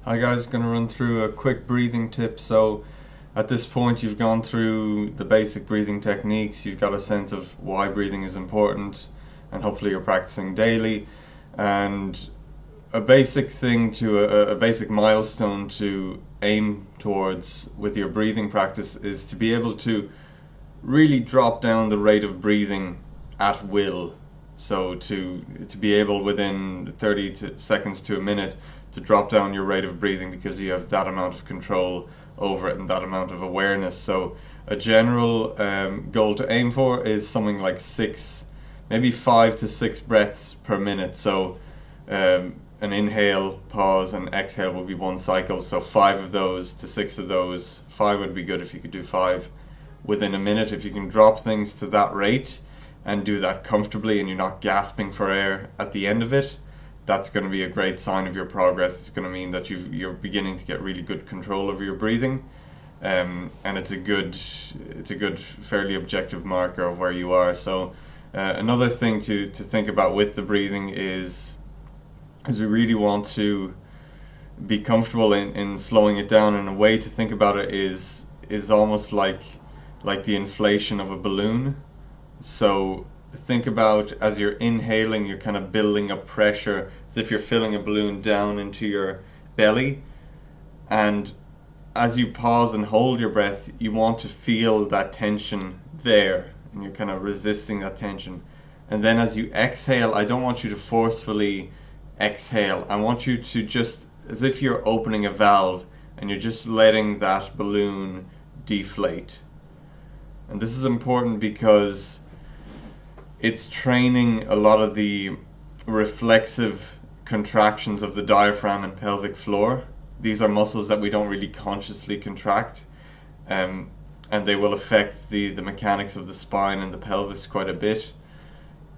Hi guys, going to run through a quick breathing tip. So at this point you've gone through the basic breathing techniques, you've got a sense of why breathing is important, and hopefully you're practicing daily. And a basic thing to a basic milestone to aim towards with your breathing practice is to be able to really drop down the rate of breathing at will. So to be able within 30 seconds to a minute to drop down your rate of breathing because you have that amount of control over it and that amount of awareness. So a general goal to aim for is something like six, maybe 5 to 6 breaths per minute. So an inhale, pause, and exhale will be one cycle. So 5 of those to 6 of those. 5 would be good if you could do 5 within a minute. If you can drop things to that rate and do that comfortably and you're not gasping for air at the end of it, that's going to be a great sign of your progress. It's going to mean that you're beginning to get really good control over your breathing, and it's a good, fairly objective marker of where you are. So another thing to think about with the breathing is we really want to be comfortable in slowing it down, and a way to think about it is almost like the inflation of a balloon. So think about, as you're inhaling, you're kind of building up pressure as if you're filling a balloon down into your belly, and as you pause and hold your breath, you want to feel that tension there, and you're kind of resisting that tension. And then as you exhale, I don't want you to forcefully exhale. I want you to just, as if you're opening a valve and you're just letting that balloon deflate. And this is important because it's training a lot of the reflexive contractions of the diaphragm and pelvic floor. These are muscles that we don't really consciously contract, and they will affect the mechanics of the spine and the pelvis quite a bit.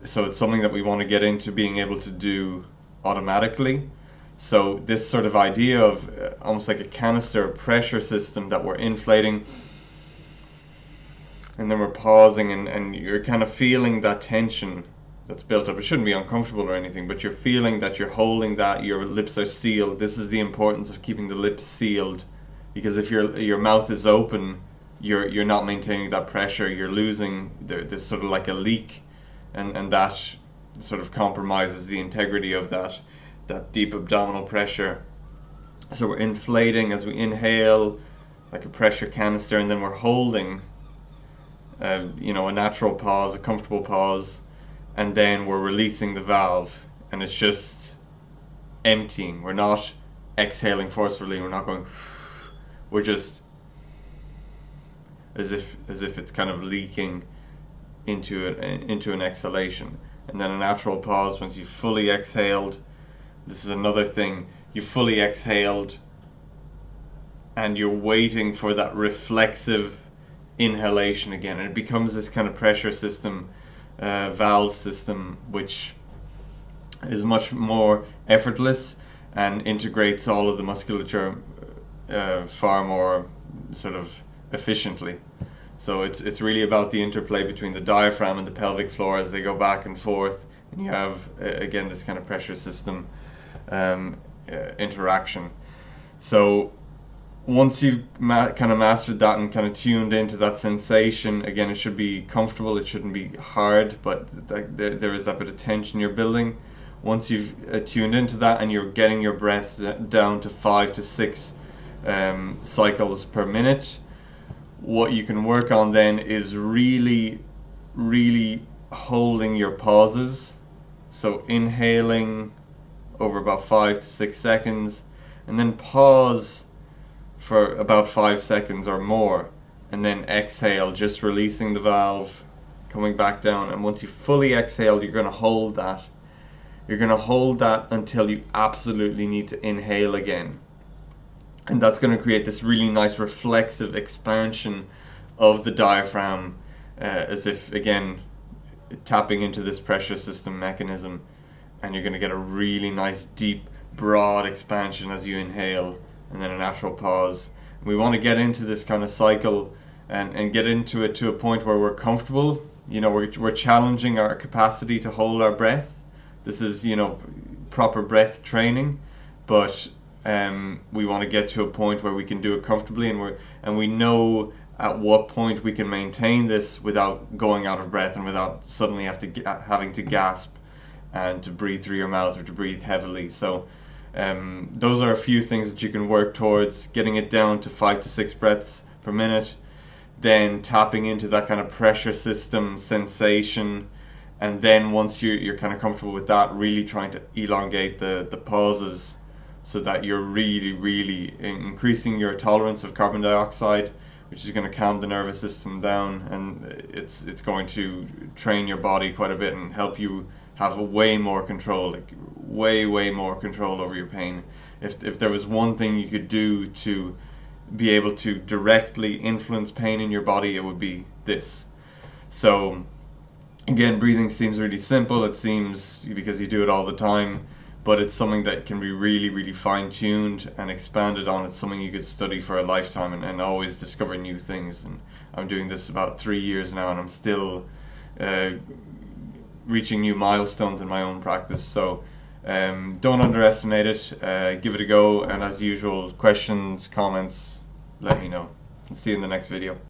So it's something that we want to get into being able to do automatically. So this sort of idea of almost like a canister pressure system that we're inflating, and then we're pausing, and you're kind of feeling that tension that's built up. It shouldn't be uncomfortable or anything, but you're feeling that you're holding that, your lips are sealed. This is the importance of keeping the lips sealed, because if your mouth is open, you're not maintaining that pressure, you're losing, there's sort of like a leak, and that sort of compromises the integrity of that deep abdominal pressure. So we're inflating as we inhale like a pressure canister, and then we're holding a natural pause, a comfortable pause, and then we're releasing the valve, and it's just emptying. We're not exhaling forcefully, we're not going, we're just as if it's kind of leaking into an exhalation. And then a natural pause once you've fully exhaled. This is another thing, you fully exhaled and you're waiting for that reflexive inhalation again, and it becomes this kind of pressure system, valve system, which is much more effortless and integrates all of the musculature far more sort of efficiently. So it's really about the interplay between the diaphragm and the pelvic floor as they go back and forth, and you have again this kind of pressure system interaction. So once you've kind of mastered that and kind of tuned into that sensation, again, it should be comfortable, it shouldn't be hard, but there is that bit of tension you're building. Once you've tuned into that and you're getting your breath down to 5 to 6 cycles per minute, what you can work on then is really holding your pauses. So inhaling over about 5 to 6 seconds, and then pause for about 5 seconds or more, and then exhale, just releasing the valve, coming back down. And once you fully exhale, you're going to hold that. You're going to hold that until you absolutely need to inhale again. And that's going to create this really nice reflexive expansion of the diaphragm, as if, again, tapping into this pressure system mechanism. And you're going to get a really nice, deep, broad expansion as you inhale, and then a natural pause. We want to get into this kind of cycle and get into it to a point where we're comfortable. We're challenging our capacity to hold our breath. This is, proper breath training, but We want to get to a point where we can do it comfortably, and we know at what point we can maintain this without going out of breath and without suddenly having to gasp and to breathe through your mouth or to breathe heavily. So those are a few things that you can work towards, getting it down to 5 to 6 breaths per minute, then tapping into that kind of pressure system sensation, and then once you're kind of comfortable with that, really trying to elongate the pauses so that you're really increasing your tolerance of carbon dioxide, which is going to calm the nervous system down, and it's going to train your body quite a bit and help you have way more control, like way more control over your pain. If there was one thing you could do to be able to directly influence pain in your body, it would be this. So again, breathing seems really simple, it seems, because you do it all the time, but it's something that can be really fine-tuned and expanded on. It's something you could study for a lifetime and always discover new things. And I'm doing this about 3 years now, and I'm still reaching new milestones in my own practice. So don't underestimate it, give it a go, and as usual, questions, comments, let me know. See you in the next video.